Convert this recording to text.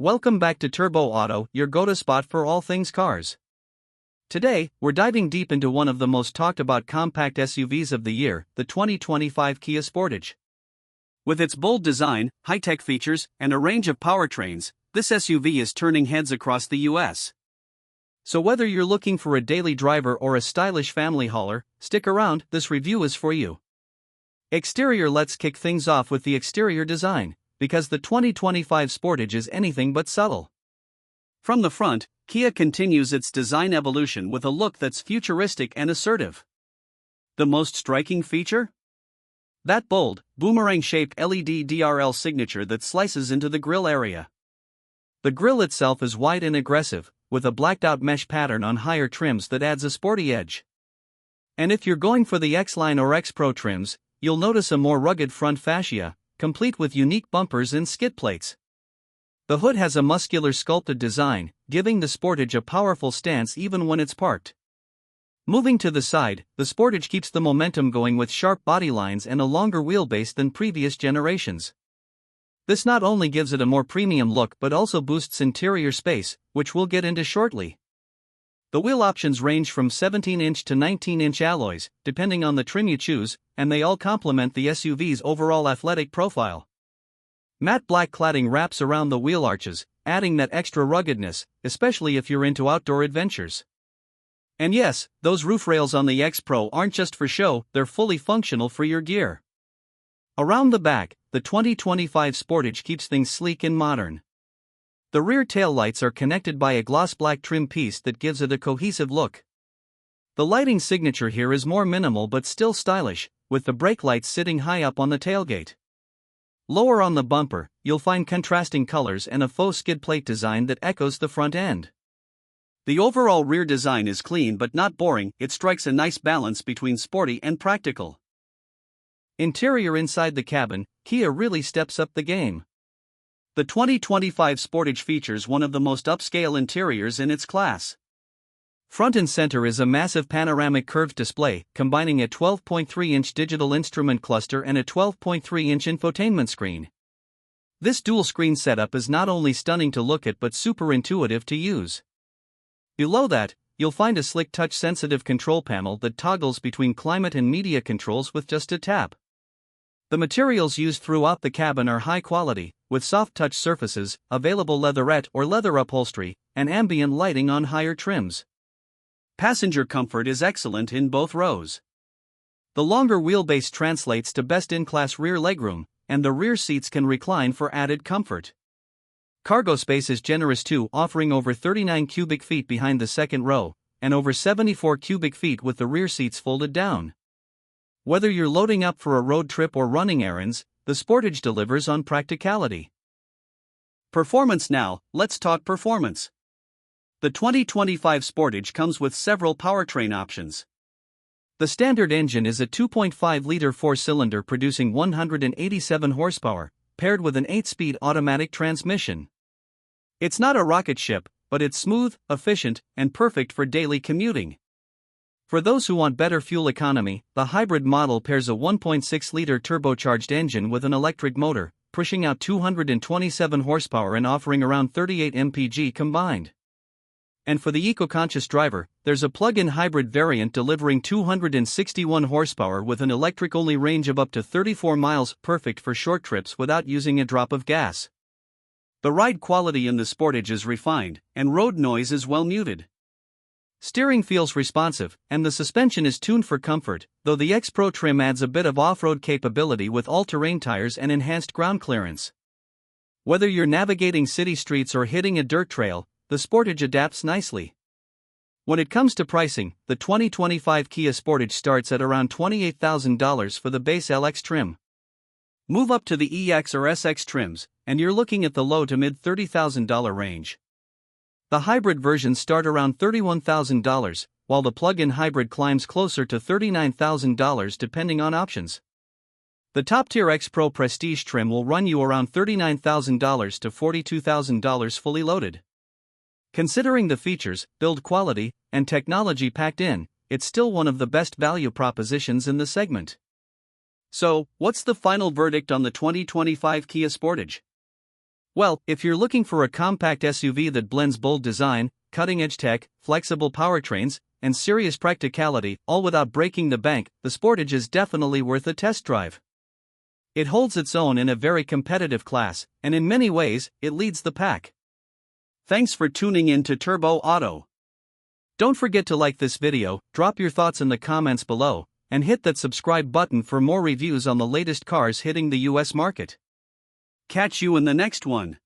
Welcome back to Turbo Auto, your go-to spot for all things cars. Today, we're diving deep into one of the most talked about compact SUVs of the year, the 2025 Kia Sportage. With its bold design, high-tech features, and a range of powertrains, this SUV is turning heads across the US. So whether you're looking for a daily driver or a stylish family hauler, stick around, this review is for you. Exterior. Let's kick things off with the exterior design, because the 2025 Sportage is anything but subtle. From the front, Kia continues its design evolution with a look that's futuristic and assertive. The most striking feature? That bold, boomerang-shaped LED DRL signature that slices into the grille area. The grille itself is wide and aggressive, with a blacked-out mesh pattern on higher trims that adds a sporty edge. And if you're going for the X-Line or X-Pro trims, you'll notice a more rugged front fascia, complete with unique bumpers and skid plates. The hood has a muscular sculpted design, giving the Sportage a powerful stance even when it's parked. Moving to the side, the Sportage keeps the momentum going with sharp body lines and a longer wheelbase than previous generations. This not only gives it a more premium look but also boosts interior space, which we'll get into shortly. The wheel options range from 17-inch to 19-inch alloys, depending on the trim you choose, and they all complement the SUV's overall athletic profile. Matte black cladding wraps around the wheel arches, adding that extra ruggedness, especially if you're into outdoor adventures. And yes, those roof rails on the X-Pro aren't just for show, they're fully functional for your gear. Around the back, the 2025 Sportage keeps things sleek and modern. The rear taillights are connected by a gloss black trim piece that gives it a cohesive look. The lighting signature here is more minimal but still stylish, with the brake lights sitting high up on the tailgate. Lower on the bumper, you'll find contrasting colors and a faux skid plate design that echoes the front end. The overall rear design is clean but not boring, it strikes a nice balance between sporty and practical. Interior. Inside the cabin, Kia really steps up the game. The 2025 Sportage features one of the most upscale interiors in its class. Front and center is a massive panoramic curved display, combining a 12.3-inch digital instrument cluster and a 12.3-inch infotainment screen. This dual-screen setup is not only stunning to look at but super intuitive to use. Below that, you'll find a slick touch-sensitive control panel that toggles between climate and media controls with just a tap. The materials used throughout the cabin are high quality, with soft touch surfaces, available leatherette or leather upholstery, and ambient lighting on higher trims. Passenger comfort is excellent in both rows. The longer wheelbase translates to best-in-class rear legroom, and the rear seats can recline for added comfort. Cargo space is generous too, offering over 39 cubic feet behind the second row, and over 74 cubic feet with the rear seats folded down. Whether you're loading up for a road trip or running errands, the Sportage delivers on practicality. Performance. Now, let's talk performance. The 2025 Sportage comes with several powertrain options. The standard engine is a 2.5-liter four-cylinder producing 187 horsepower, paired with an 8-speed automatic transmission. It's not a rocket ship, but it's smooth, efficient, and perfect for daily commuting. For those who want better fuel economy, the hybrid model pairs a 1.6-liter turbocharged engine with an electric motor, pushing out 227 horsepower and offering around 38 mpg combined. And for the eco-conscious driver, there's a plug-in hybrid variant delivering 261 horsepower with an electric-only range of up to 34 miles, perfect for short trips without using a drop of gas. The ride quality in the Sportage is refined, and road noise is well muted. Steering feels responsive, and the suspension is tuned for comfort, though the X-Pro trim adds a bit of off-road capability with all-terrain tires and enhanced ground clearance. Whether you're navigating city streets or hitting a dirt trail, the Sportage adapts nicely. When it comes to pricing, the 2025 Kia Sportage starts at around $28,000 for the base LX trim. Move up to the EX or SX trims, and you're looking at the low to mid $30,000 range. The hybrid versions start around $31,000, while the plug-in hybrid climbs closer to $39,000 depending on options. The top-tier X-Pro Prestige trim will run you around $39,000 to $42,000 fully loaded. Considering the features, build quality, and technology packed in, it's still one of the best value propositions in the segment. So, what's the final verdict on the 2025 Kia Sportage? Well, if you're looking for a compact SUV that blends bold design, cutting-edge tech, flexible powertrains, and serious practicality, all without breaking the bank, the Sportage is definitely worth a test drive. It holds its own in a very competitive class, and in many ways, it leads the pack. Thanks for tuning in to Turbo Auto. Don't forget to like this video, drop your thoughts in the comments below, and hit that subscribe button for more reviews on the latest cars hitting the US market. Catch you in the next one.